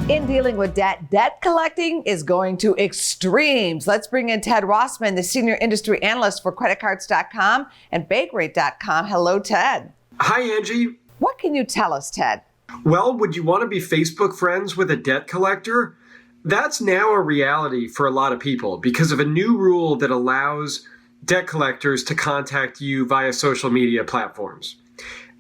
In dealing with debt collecting is going to extremes. Let's bring in Ted Rossman, the senior industry analyst for creditcards.com and bankrate.com. Hello, Ted. Hi, Angie. What can you tell us, Ted? Well, would you want to be Facebook friends with a debt collector? That's now a reality for a lot of people because of a new rule that allows debt collectors to contact you via social media platforms.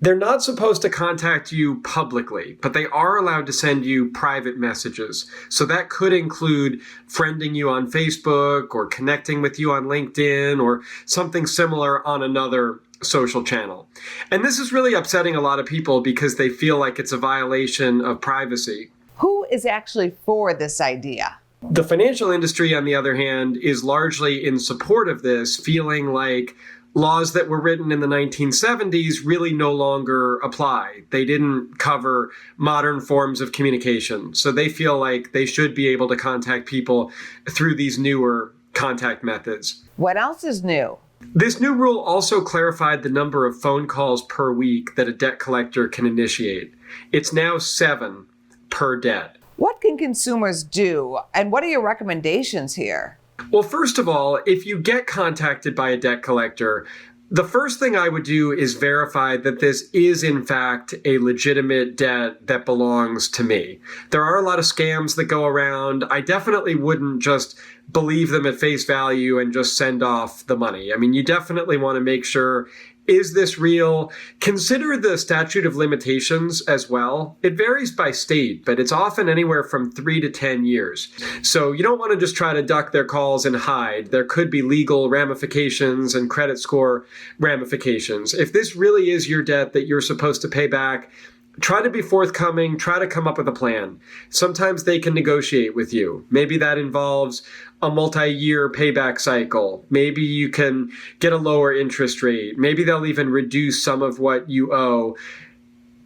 They're not supposed to contact you publicly, but they are allowed to send you private messages. So that could include friending you on Facebook or connecting with you on LinkedIn or something similar on another social channel. And this is really upsetting a lot of people because they feel like it's a violation of privacy. Who is actually for this idea? The financial industry, on the other hand, is largely in support of this, feeling like laws that were written in the 1970s really no longer apply. They didn't cover modern forms of communication. So they feel like they should be able to contact people through these newer contact methods. What else is new? This new rule also clarified the number of phone calls per week that a debt collector can initiate. It's now 7 per debt. What can consumers do, and what are your recommendations here? Well, first of all, if you get contacted by a debt collector, the first thing I would do is verify that this is, in fact, a legitimate debt that belongs to me. There are a lot of scams that go around. I definitely wouldn't just believe them at face value and just send off the money. I mean, you definitely want to make sure, is this real? Consider the statute of limitations as well. It varies by state, but it's often anywhere from 3 to 10 years. So you don't want to just try to duck their calls and hide. There could be legal ramifications and credit score ramifications. If this really is your debt that you're supposed to pay back, try to be forthcoming, try to come up with a plan. Sometimes they can negotiate with you. Maybe that involves a multi-year payback cycle. Maybe you can get a lower interest rate. Maybe they'll even reduce some of what you owe.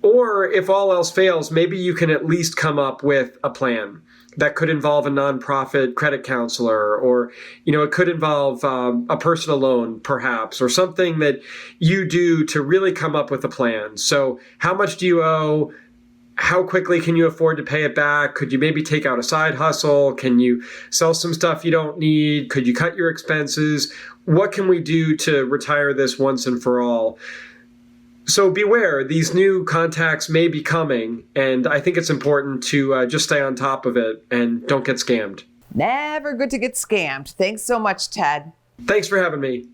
Or if all else fails, maybe you can at least come up with a plan. That could involve a nonprofit credit counselor, or, it could involve a personal loan, perhaps, or something that you do to really come up with a plan. So how much do you owe? How quickly can you afford to pay it back? Could you maybe take out a side hustle? Can you sell some stuff you don't need? Could you cut your expenses? What can we do to retire this once and for all? So beware, these new contacts may be coming, and I think it's important to just stay on top of it and don't get scammed. Never good to get scammed. Thanks so much, Ted. Thanks for having me.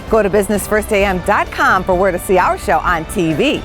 Go to businessfirstam.com for where to see our show on TV.